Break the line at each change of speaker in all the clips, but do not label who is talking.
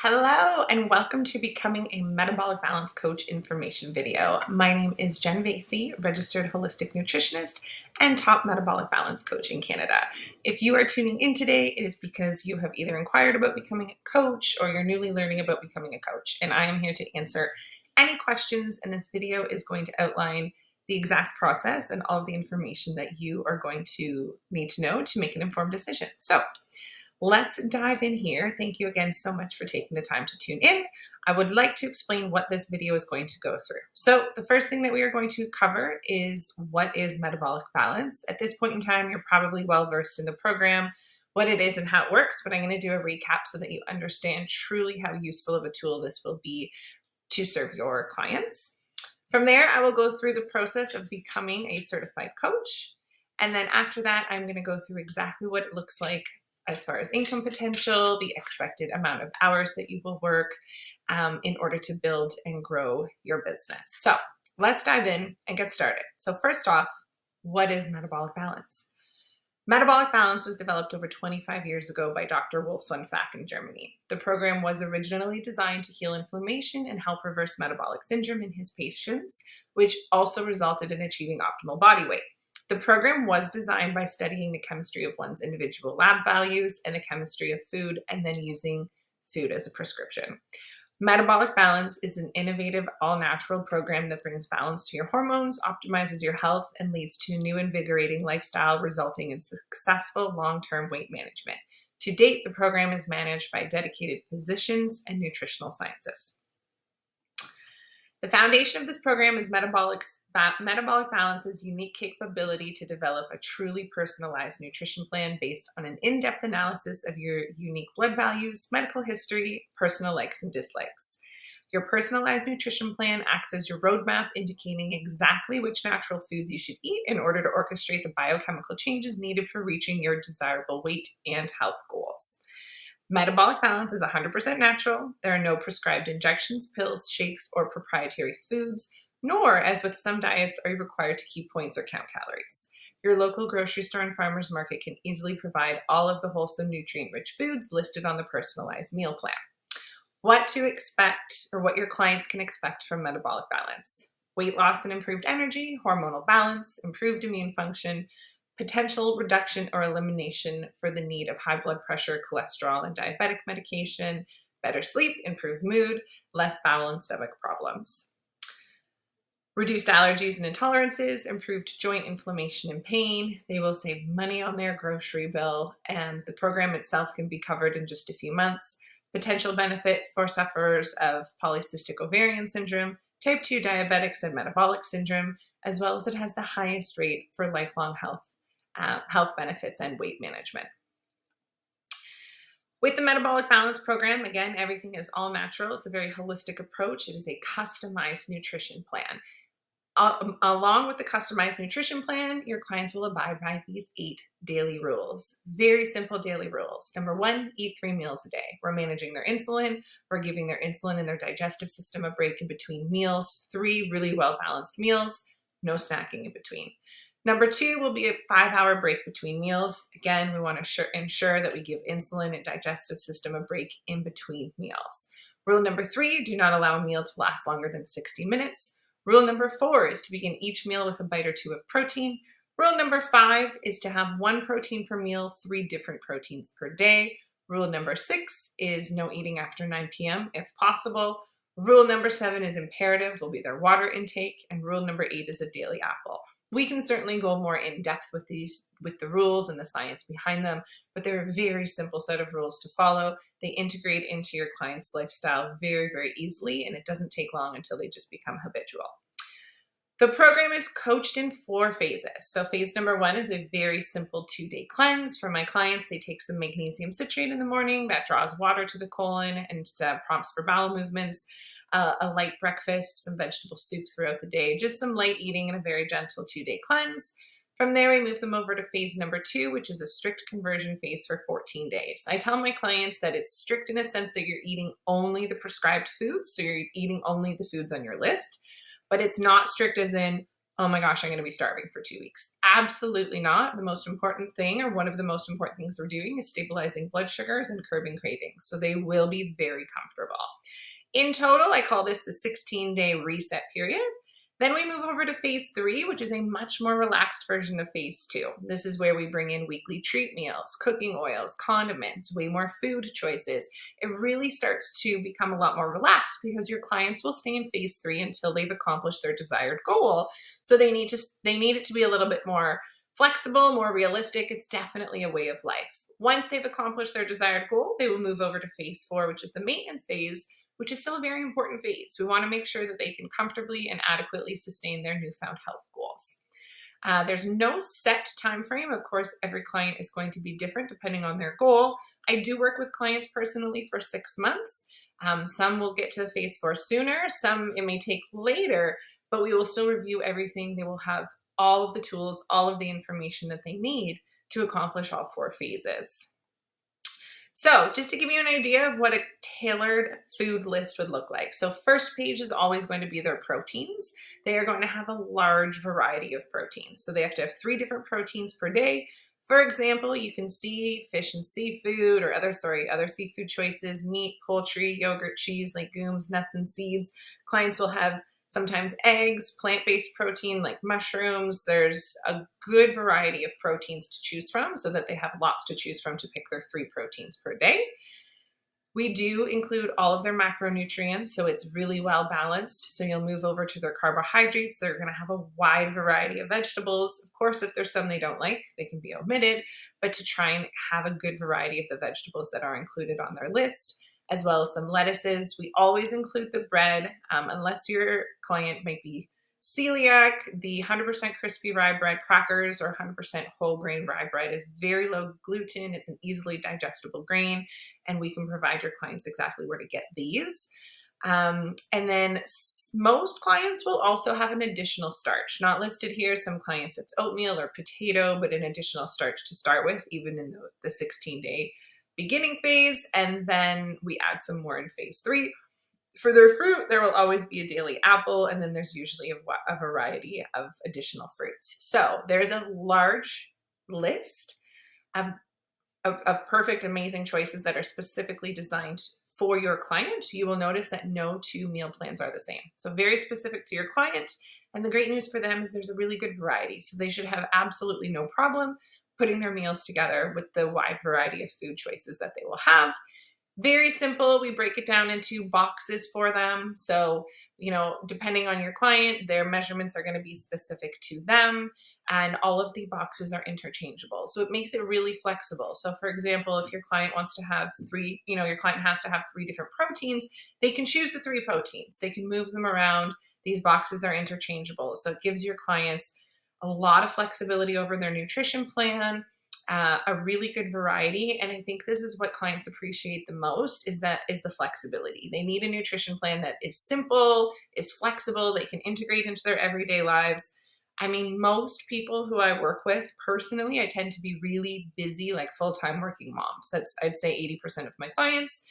Hello and welcome to Becoming a Metabolic Balance Coach information video. My name is Jen Vasey, registered holistic nutritionist and top metabolic balance coach in Canada. If you are tuning in today, it is because you have either inquired about becoming a coach or you're newly learning about becoming a coach. And I am here to answer any questions, and this video is going to outline the exact process and all of the information that you are going to need to know to make an informed decision. So let's dive in here. Thank you again so much for taking the time to tune in. I would like to explain what this video is going to go through. So the first thing that we are going to cover is what is metabolic balance. At this point in time, you're probably well versed in the program, what it is and how it works, but I'm going to do a recap so that you understand truly how useful of a tool this will be to serve your clients. From there, I will go through the process of becoming a certified coach. And then after that, I'm going to go through exactly what it looks like as far as income potential, the expected amount of hours that you will work in order to build and grow your business. So let's dive in and get started. So first off, what is metabolic balance? Metabolic balance was developed over 25 years ago by Dr. Wolfgang Fack in Germany. The program was originally designed to heal inflammation and help reverse metabolic syndrome in his patients, which also resulted in achieving optimal body weight. The program was designed by studying the chemistry of one's individual lab values and the chemistry of food, and then using food as a prescription. Metabolic balance is an innovative, all-natural program that brings balance to your hormones, optimizes your health, and leads to a new invigorating lifestyle, resulting in successful long-term weight management. To date, the program is managed by dedicated physicians and nutritional scientists. The foundation of this program is Metabolic Balance's unique capability to develop a truly personalized nutrition plan based on an in-depth analysis of your unique blood values, medical history, personal likes and dislikes. Your personalized nutrition plan acts as your roadmap, indicating exactly which natural foods you should eat in order to orchestrate the biochemical changes needed for reaching your desirable weight and health goals. Metabolic balance is 100% natural. There are no prescribed injections, pills, shakes, or proprietary foods, nor, as with some diets, are you required to keep points or count calories. Your local grocery store and farmer's market can easily provide all of the wholesome, nutrient-rich foods listed on the personalized meal plan. What to expect, or what your clients can expect from metabolic balance: weight loss and improved energy, hormonal balance, improved immune function, potential reduction or elimination for the need of high blood pressure, cholesterol, and diabetic medication, better sleep, improved mood, less bowel and stomach problems. Reduced allergies and intolerances, improved joint inflammation and pain. They will save money on their grocery bill, and the program itself can be covered in just a few months. Potential benefit for sufferers of polycystic ovarian syndrome, type 2 diabetics, and metabolic syndrome, as well as it has the highest rate for lifelong health benefits and weight management. With the Metabolic Balance program, again, everything is all natural. It's a very holistic approach. It is a customized nutrition plan. Along with the customized nutrition plan, your clients will abide by these 8 daily rules. Very simple daily rules. Number 1, eat 3 meals a day. We're managing their insulin. We're giving their insulin and their digestive system a break in between meals. 3 really well-balanced meals. No snacking in between. Number 2 will be a 5-hour break between meals. Again, we want to ensure that we give insulin and digestive system a break in between meals. Rule number 3, do not allow a meal to last longer than 60 minutes. Rule number 4 is to begin each meal with a bite or 2 of protein. Rule number 5 is to have 1 protein per meal, 3 different proteins per day. Rule number 6 is no eating after 9 p.m. if possible. Rule number 7 is imperative, will be their water intake. And rule number 8 is a daily apple. We can certainly go more in depth with the rules and the science behind them, but they're a very simple set of rules to follow. They integrate into your client's lifestyle very, very easily, and it doesn't take long until they just become habitual. The program is coached in 4 phases. So phase number 1 is a very simple 2-day cleanse. For my clients, they take some magnesium citrate in the morning that draws water to the colon and prompts for bowel movements. A light breakfast, some vegetable soup throughout the day, just some light eating and a very gentle 2-day cleanse. From there, we move them over to phase number 2, which is a strict conversion phase for 14 days. I tell my clients that it's strict in a sense that you're eating only the prescribed foods, so you're eating only the foods on your list, but it's not strict as in oh my gosh, I'm going to be starving for 2 weeks. Absolutely not. The most important thing, or one of the most important things we're doing, is stabilizing blood sugars and curbing cravings. So they will be very comfortable. In total, I call this the 16-day reset period. Then we move over to phase 3, which is a much more relaxed version of phase 2. This is where we bring in weekly treat meals, cooking oils, condiments, way more food choices. It really starts to become a lot more relaxed because your clients will stay in phase 3 until they've accomplished their desired goal. So they need it to be a little bit more flexible, more realistic. It's definitely a way of life. Once they've accomplished their desired goal, they will move over to phase 4, which is the maintenance phase, which is still a very important phase. We want to make sure that they can comfortably and adequately sustain their newfound health goals. There's no set time frame. Of course, every client is going to be different depending on their goal. I do work with clients personally for 6 months. Some will get to the phase 4 sooner. Some it may take later, but we will still review everything. They will have all of the tools, all of the information that they need to accomplish all 4 phases. So just to give you an idea of what a tailored food list would look like. So first page is always going to be their proteins. They are going to have a large variety of proteins. So they have to have 3 different proteins per day. For example, you can see fish and seafood, or other seafood choices, meat, poultry, yogurt, cheese, legumes, nuts, and seeds. Clients will have sometimes eggs, plant-based protein like mushrooms. There's a good variety of proteins to choose from so that they have lots to choose from to pick their 3 proteins per day. We do include all of their macronutrients, so it's really well balanced. So you'll move over to their carbohydrates. They're going to have a wide variety of vegetables. Of course, if there's some they don't like, they can be omitted, but to try and have a good variety of the vegetables that are included on their list, as well as some lettuces. We always include the bread, unless your client might be celiac. The 100% crispy rye bread crackers or 100% whole grain rye bread is very low gluten. It's an easily digestible grain, and we can provide your clients exactly where to get these. And then most clients will also have an additional starch, not listed here. Some clients it's oatmeal or potato, but an additional starch to start with, even in the 16-day beginning phase. And then we add some more in phase 3. For their fruit, there will always be a daily apple, and then there's usually a variety of additional fruits. So there's a large list of perfect, amazing choices that are specifically designed for your client. You will notice that no 2 meal plans are the same. So very specific to your client. And the great news for them is there's a really good variety. So they should have absolutely no problem putting their meals together with the wide variety of food choices that they will have. Very simple. We break it down into boxes for them. So, depending on your client, their measurements are going to be specific to them, and all of the boxes are interchangeable. So it makes it really flexible. So for example, if your client wants to have 3, your client has to have 3 different proteins, they can choose the 3 proteins. They can move them around. These boxes are interchangeable. So it gives your clients a lot of flexibility over their nutrition plan. A really good variety. And I think this is what clients appreciate the most is the flexibility. They need a nutrition plan that is simple, is flexible, they can integrate into their everyday lives. I mean, most people who I work with personally, I tend to be really busy, like full-time working moms. I'd say 80% of my clients.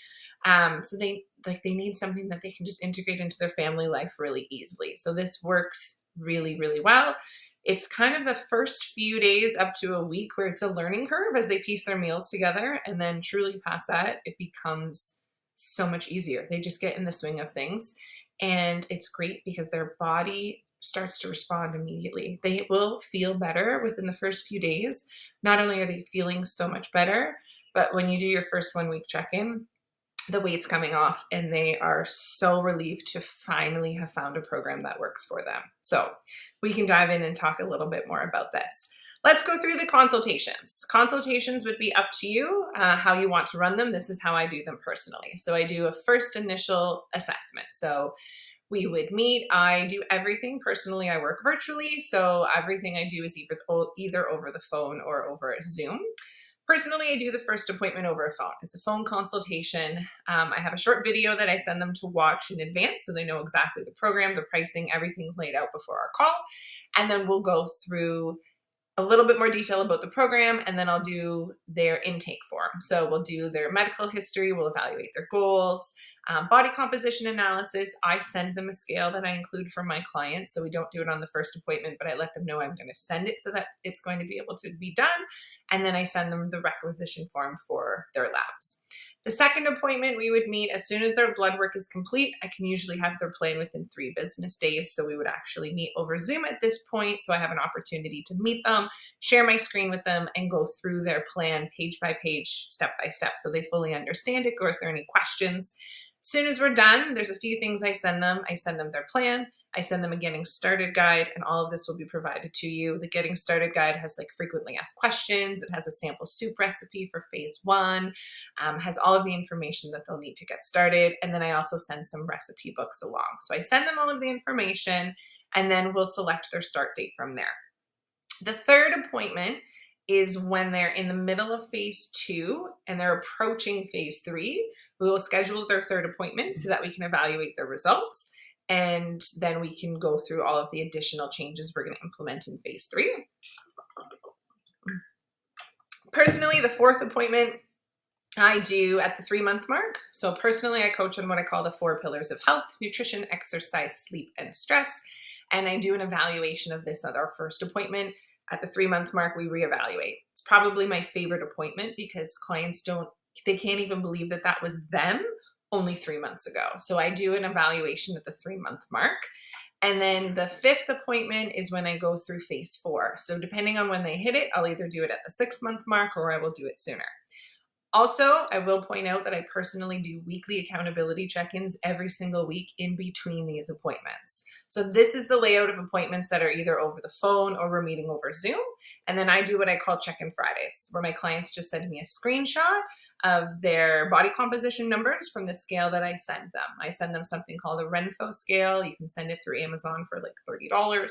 So they need something that they can just integrate into their family life really easily. So this works really, really well. It's kind of the first few days up to a week where it's a learning curve as they piece their meals together. And then truly past that, it becomes so much easier. They just get in the swing of things. And it's great because their body starts to respond immediately. They will feel better within the first few days. Not only are they feeling so much better, but when you do your first 1-week check-in, the weight's coming off and they are so relieved to finally have found a program that works for them. So we can dive in and talk a little bit more about this. Let's go through the consultations. Consultations would be up to you, how you want to run them. This is how I do them personally. So I do a first initial assessment. So we would meet. I do everything personally. I work virtually. So everything I do is either over the phone or over Zoom. Personally, I do the first appointment over a phone. It's a phone consultation. I have a short video that I send them to watch in advance so they know exactly the program, the pricing, everything's laid out before our call. And then we'll go through a little bit more detail about the program, and then I'll do their intake form. So we'll do their medical history, we'll evaluate their goals, body composition analysis. I send them a scale that I include for my clients. So we don't do it on the first appointment, but I let them know I'm going to send it so that it's going to be able to be done. And then I send them the requisition form for their labs. The second appointment, we would meet as soon as their blood work is complete. I can usually have their plan within 3 business days. So we would actually meet over Zoom at this point. So I have an opportunity to meet them, share my screen with them, and go through their plan page by page, step by step, so they fully understand it, go if there are any questions. As soon as we're done, there's a few things I send them. I send them their plan. I send them a getting started guide, and all of this will be provided to you. The getting started guide has like frequently asked questions. It has a sample soup recipe for phase 1, has all of the information that they'll need to get started. And then I also send some recipe books along. So I send them all of the information, and then we'll select their start date from there. The third appointment is when they're in the middle of phase 2 and they're approaching phase 3. We will schedule their third appointment so that we can evaluate their results. And then we can go through all of the additional changes we're going to implement in phase 3. Personally, the fourth appointment I do at the 3-month mark. So personally, I coach on what I call the 4 pillars of health: nutrition, exercise, sleep, and stress. And I do an evaluation of this at our first appointment. At the 3-month mark, we reevaluate. It's probably my favorite appointment because clients they can't even believe that that was them only 3 months ago. So I do an evaluation at the 3-month mark. And then the 5th appointment is when I go through phase 4. So depending on when they hit it, I'll either do it at the 6-month mark or I will do it sooner. Also, I will point out that I personally do weekly accountability check-ins every single week in between these appointments. So this is the layout of appointments that are either over the phone or we're meeting over Zoom. And then I do what I call check-in Fridays, where my clients just send me a screenshot of their body composition numbers from the scale that I send them. I send them something called a Renpho scale. You can send it through Amazon for like $30.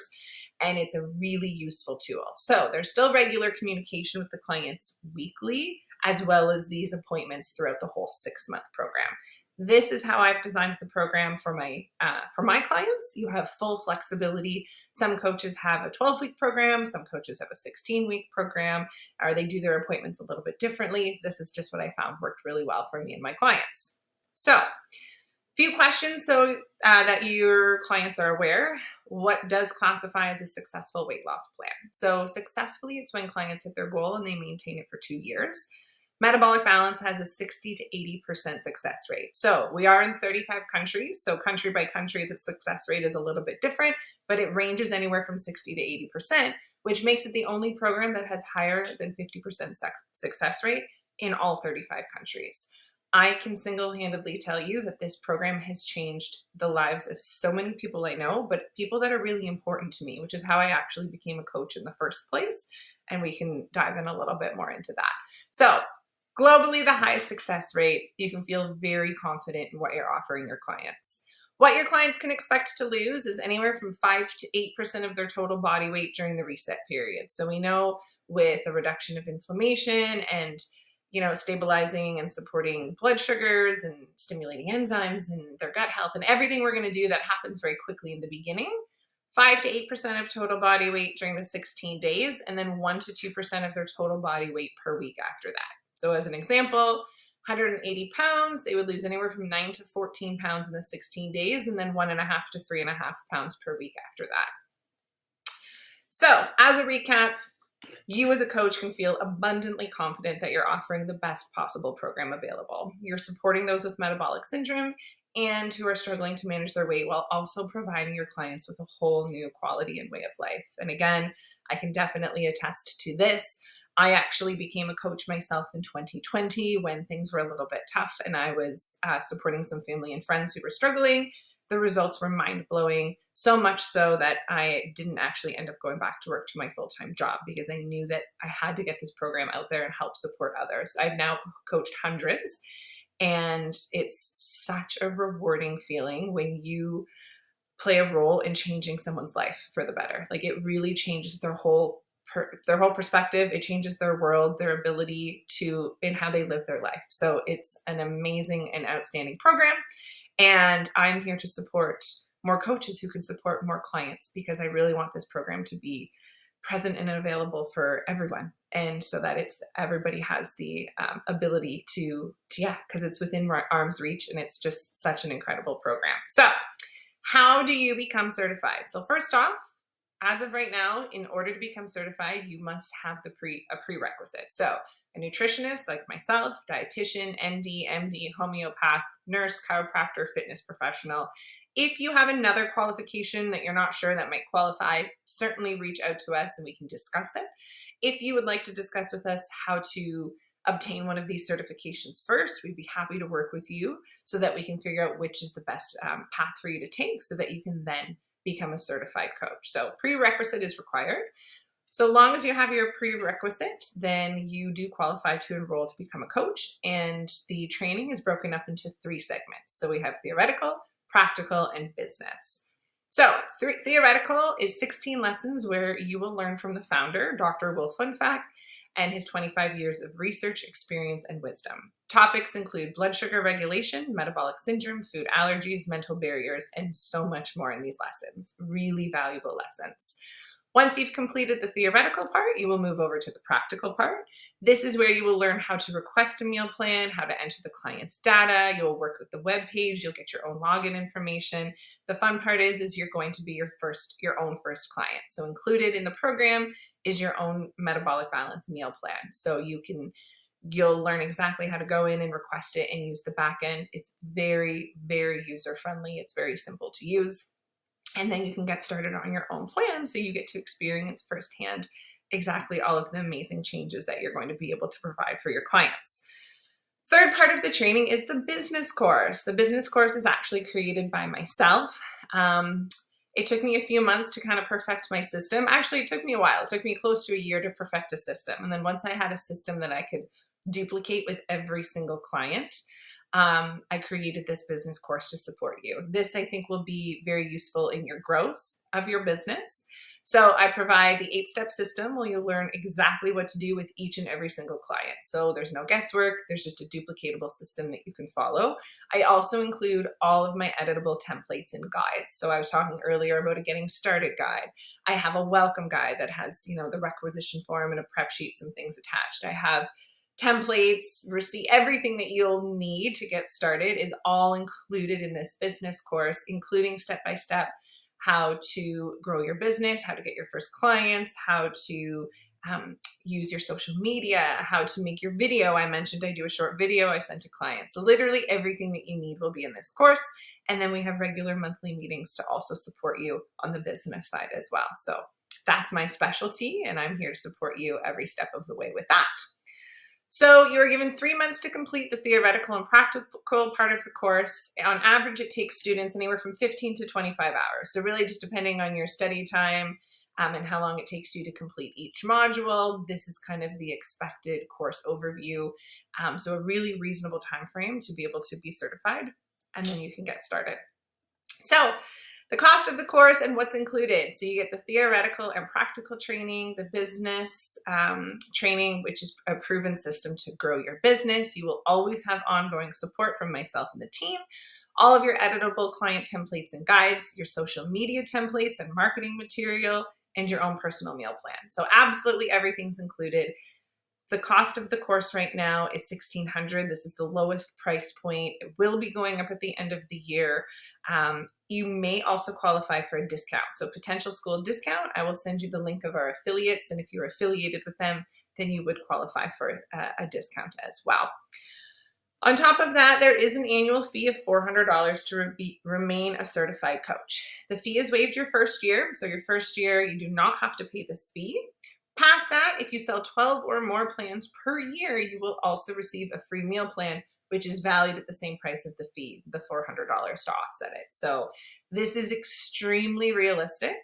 And it's a really useful tool. So there's still regular communication with the clients weekly, as well as these appointments throughout the whole 6-month program. This is how I've designed the program for my clients. You have full flexibility. Some coaches have a 12-week program. Some coaches have a 16-week program, or they do their appointments a little bit differently. This is just what I found worked really well for me and my clients. So, few questions so that your clients are aware. What does classify as a successful weight loss plan? So successfully, it's when clients hit their goal and they maintain it for 2 years. Metabolic Balance has a 60 to 80% success rate. So we are in 35 countries. So country by country, the success rate is a little bit different, but it ranges anywhere from 60 to 80%, which makes it the only program that has higher than 50% success rate in all 35 countries. I can single-handedly tell you that this program has changed the lives of so many people I know, but people that are really important to me, which is how I actually became a coach in the first place. And we can dive in a little bit more into that. So globally, the highest success rate, you can feel very confident in what you're offering your clients. What your clients can expect to lose is anywhere from 5 to 8% of their total body weight during the reset period. So we know with a reduction of inflammation and stabilizing and supporting blood sugars and stimulating enzymes and their gut health and everything we're going to do that happens very quickly in the beginning, 5 to 8% of total body weight during the 16 days, and then 1 to 2% of their total body weight per week after that. So as an example, 180 pounds, they would lose anywhere from 9 to 14 pounds in the 16 days, and then 1.5 to 3.5 pounds per week after that. So as a recap, you as a coach can feel abundantly confident that you're offering the best possible program available. You're supporting those with metabolic syndrome and who are struggling to manage their weight while also providing your clients with a whole new quality and way of life. And again, I can definitely attest to this. I actually became a coach myself in 2020 when things were a little bit tough and I was supporting some family and friends who were struggling. The results were mind-blowing, so much so that I didn't actually end up going back to work to my full-time job because I knew that I had to get this program out there and help support others. I've now coached hundreds, and it's such a rewarding feeling when you play a role in changing someone's life for the better. Like, it really changes their whole perspective. It changes their world, their ability in how they live their life. So it's an amazing and outstanding program. And I'm here to support more coaches who can support more clients because I really want this program to be present and available for everyone. And so that everybody has the ability to yeah, because it's within arm's reach, and it's just such an incredible program. So how do you become certified? So first off, as of right now, in order to become certified, you must have a prerequisite. So a nutritionist like myself, dietitian, ND, MD, homeopath, nurse, chiropractor, fitness professional. If you have another qualification that you're not sure that might qualify, certainly reach out to us and we can discuss it. If you would like to discuss with us how to obtain one of these certifications first, we'd be happy to work with you so that we can figure out which is the best path for you to take so that you can then become a certified coach. So prerequisite is required. So long as you have your prerequisite, then you do qualify to enroll to become a coach. And the training is broken up into 3 segments. So we have theoretical, practical, and business. So theoretical is 16 lessons where you will learn from the founder, Dr. Will Funfact, and his 25 years of research, experience, and wisdom. Topics include blood sugar regulation, metabolic syndrome, food allergies, mental barriers, and so much more in these lessons. Really valuable lessons. Once you've completed the theoretical part, you will move over to the practical part. This is where you will learn how to request a meal plan, how to enter the client's data. You'll work with the web page. You'll get your own login information. The fun part is you're going to be your own first client. So included in the program is your own metabolic balance meal plan. So you'll learn exactly how to go in and request it and use the back end. It's very, very user friendly. It's very simple to use. And then you can get started on your own plan so you get to experience firsthand exactly all of the amazing changes that you're going to be able to provide for your clients. Third part of the training is the business course. The business course is actually created by myself. It took me a few months to kind of perfect my system. Actually, it took me a while. It took me close to a year to perfect a system. And then once I had a system that I could duplicate with every single client, I created this business course to support you. This, I think, will be very useful in your growth of your business. So I provide the 8-step system where you'll learn exactly what to do with each and every single client. So there's no guesswork. There's just a duplicatable system that you can follow. I also include all of my editable templates and guides. So I was talking earlier about a getting started guide. I have a welcome guide that has, the requisition form and a prep sheet, some things attached. I have templates, receipt, everything that you'll need to get started is all included in this business course, including step-by-step how to grow your business, how to get your first clients, how to use your social media, how to make your video. I mentioned I do a short video I send to clients. Literally everything that you need will be in this course. And then we have regular monthly meetings to also support you on the business side as well. So that's my specialty, and I'm here to support you every step of the way with that. So you are given 3 months to complete the theoretical and practical part of the course. On average, it takes students anywhere from 15 to 25 hours. So really just depending on your study time and how long it takes you to complete each module, this is kind of the expected course overview. So a really reasonable time frame to be able to be certified, and then you can get started. So the cost of the course and what's included. So you get the theoretical and practical training, the business training, which is a proven system to grow your business. You will always have ongoing support from myself and the team. All of your editable client templates and guides, your social media templates and marketing material, and your own personal meal plan. So absolutely everything's included. The cost of the course right now is $1,600. This is the lowest price point. It will be going up at the end of the year. You may also qualify for a discount. So potential school discount, I will send you the link of our affiliates. And if you're affiliated with them, then you would qualify for a discount as well. On top of that, there is an annual fee of $400 to remain a certified coach. The fee is waived your first year. So your first year, you do not have to pay this fee. Past that, if you sell 12 or more plans per year, you will also receive a free meal plan, which is valued at the same price of the fee, the $400 to offset it. So this is extremely realistic.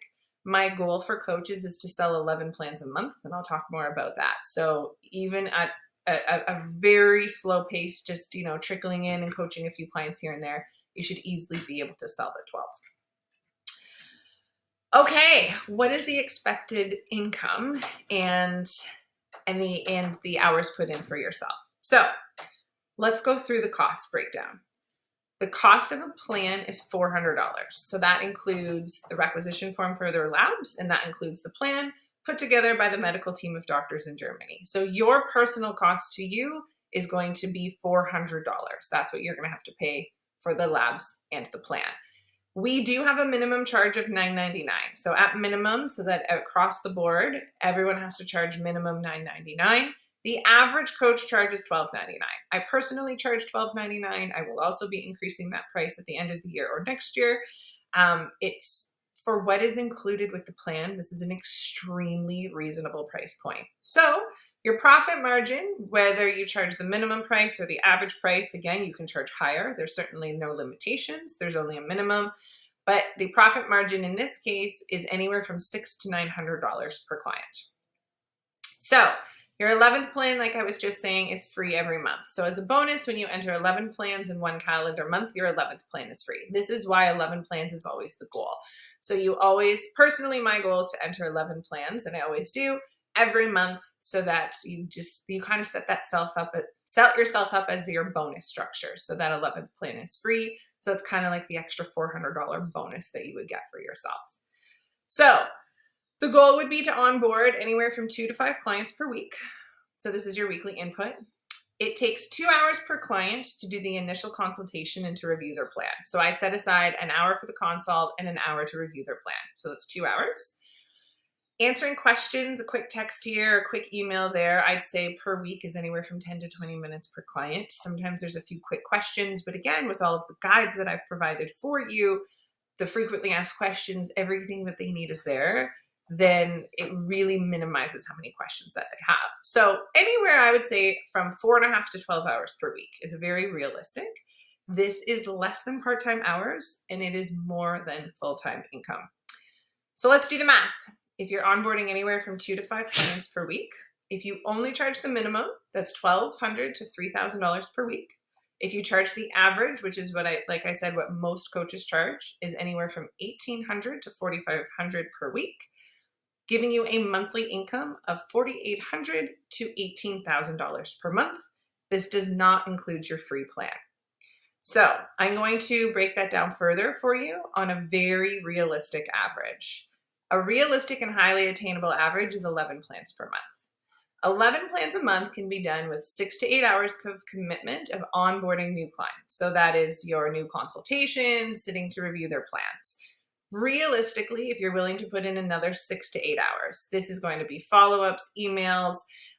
My goal for coaches is to sell 11 plans a month, and I'll talk more about that. So even at a very slow pace, just trickling in and coaching a few clients here and there, you should easily be able to sell the 12. Okay, what is the expected income and the hours put in for yourself? So let's go through the cost breakdown. The cost of a plan is $400. So that includes the requisition form for their labs, and that includes the plan, put together by the medical team of doctors in Germany. So your personal cost to you is going to be $400. That's what you're going to have to pay for the labs and the plan. We do have a minimum charge of $9.99. So at minimum, so that across the board, everyone has to charge minimum $9.99. The average coach charges $12.99. I personally charge $12.99. I will also be increasing that price at the end of the year or next year. It's for what is included with the plan. This is an extremely reasonable price point. So your profit margin, whether you charge the minimum price or the average price, again, you can charge higher. There's certainly no limitations. There's only a minimum. But the profit margin in this case is anywhere from $600 to $900 per client. So your 11th plan, like I was just saying, is free every month. So as a bonus, when you enter 11 plans in one calendar month, your 11th plan is free. This is why 11 plans is always the goal. So you always, personally, my goal is to enter 11 plans, and I always do every month, so that you kind of set yourself up as your bonus structure. So that 11th plan is free. So it's kind of like the extra $400 bonus that you would get for yourself. So the goal would be to onboard anywhere from 2 to 5 clients per week. So this is your weekly input. It takes 2 hours per client to do the initial consultation and to review their plan. So I set aside an hour for the consult and an hour to review their plan. So that's 2 hours. Answering questions, a quick text here, a quick email there, I'd say per week is anywhere from 10 to 20 minutes per client. Sometimes there's a few quick questions, but again, with all of the guides that I've provided for you, the frequently asked questions, everything that they need is there, then it really minimizes how many questions that they have. So anywhere, I would say from 4.5 to 12 hours per week is very realistic. This is less than part-time hours, and it is more than full-time income. So let's do the math. If you're onboarding anywhere from 2 to 5 clients per week, if you only charge the minimum, that's $1,200 to $3,000 per week. If you charge the average, which is what what most coaches charge, is anywhere from $1,800 to $4,500 per week, giving you a monthly income of $4,800 to $18,000 per month. This does not include your free plan. So I'm going to break that down further for you on a very realistic average. A realistic and highly attainable average is 11 plans per month. 11 plans a month can be done with 6 to 8 hours of commitment of onboarding new clients. So that is your new consultations, sitting to review their plans. Realistically, if you're willing to put in another 6 to 8 hours, this is going to be follow-ups, emails.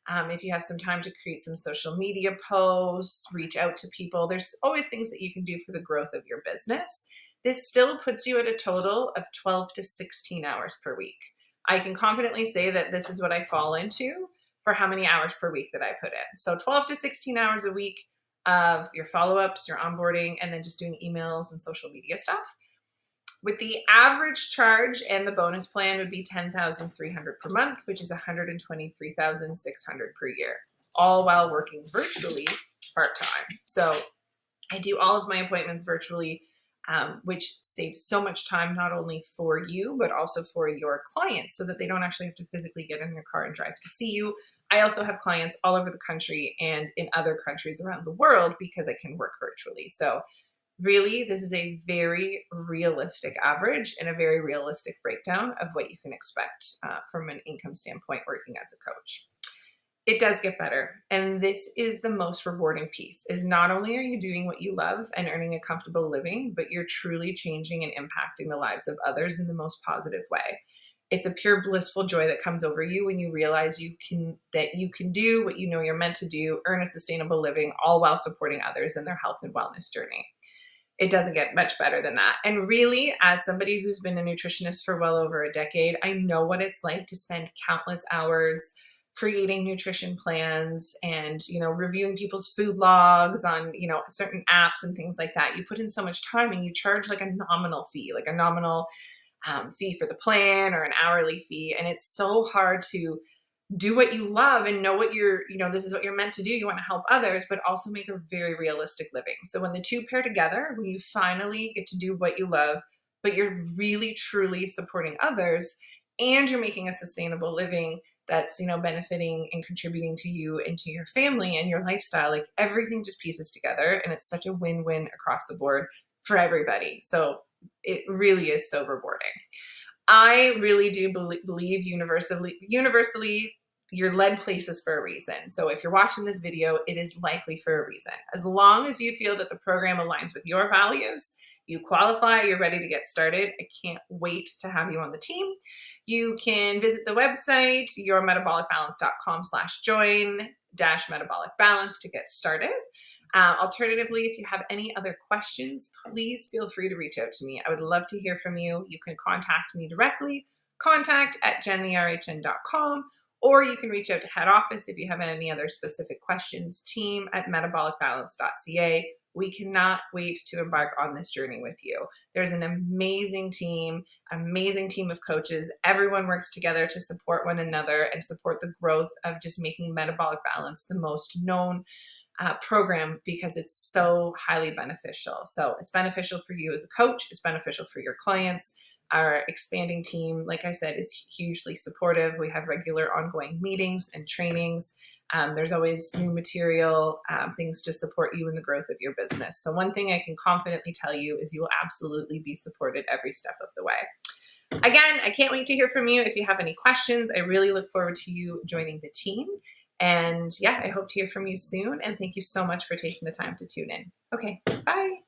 If you have some time to create some social media posts, reach out to people, there's always things that you can do for the growth of your business. This still puts you at a total of 12 to 16 hours per week. I can confidently say that this is what I fall into for how many hours per week that I put in. So 12 to 16 hours a week of your follow-ups, your onboarding, and then just doing emails and social media stuff. With the average charge and the bonus plan would be $10,300 per month, which is $123,600 per year, all while working virtually part-time. So I do all of my appointments virtually, which saves so much time, not only for you, but also for your clients, so that they don't actually have to physically get in their car and drive to see you. I also have clients all over the country and in other countries around the world because I can work virtually. So really, this is a very realistic average and a very realistic breakdown of what you can expect from an income standpoint working as a coach. It does get better. And this is the most rewarding piece, is not only are you doing what you love and earning a comfortable living, but you're truly changing and impacting the lives of others in the most positive way. It's a pure blissful joy that comes over you when you realize that you can do what you know you're meant to do, earn a sustainable living, all while supporting others in their health and wellness journey. It doesn't get much better than that. And really, as somebody who's been a nutritionist for well over a decade, I know what it's like to spend countless hours creating nutrition plans and, reviewing people's food logs on, certain apps and things like that. You put in so much time and you charge like a nominal fee, fee for the plan or an hourly fee. And it's so hard to do what you love and know what this is what you're meant to do. You want to help others, but also make a very realistic living. So when the two pair together, when you finally get to do what you love, but you're really, truly supporting others and you're making a sustainable living that's, benefiting and contributing to you and to your family and your lifestyle, like everything just pieces together. And it's such a win-win across the board for everybody. So it really is so rewarding. I really do believe universally you're led places for a reason. So if you're watching this video, it is likely for a reason. As long as you feel that the program aligns with your values, you qualify, you're ready to get started. I can't wait to have you on the team. You can visit the website, yourmetabolicbalance.com/join-metabolic balance to get started. Alternatively, if you have any other questions, please feel free to reach out to me. I would love to hear from you. You can contact me directly, contact@jentheRHN.com, or you can reach out to head office if you have any other specific questions, team@metabolicbalance.ca. We cannot wait to embark on this journey with you. There's an amazing team of coaches. Everyone works together to support one another and support the growth of just making metabolic balance the most known program, because it's so highly beneficial. So it's beneficial for you as a coach. It's beneficial for your clients. Our expanding team, like I said, is hugely supportive. We have regular ongoing meetings and trainings. There's always new material, things to support you in the growth of your business. So one thing I can confidently tell you is you will absolutely be supported every step of the way. Again, I can't wait to hear from you. If you have any questions, I really look forward to you joining the team. And yeah, I hope to hear from you soon. And thank you so much for taking the time to tune in. Okay, bye.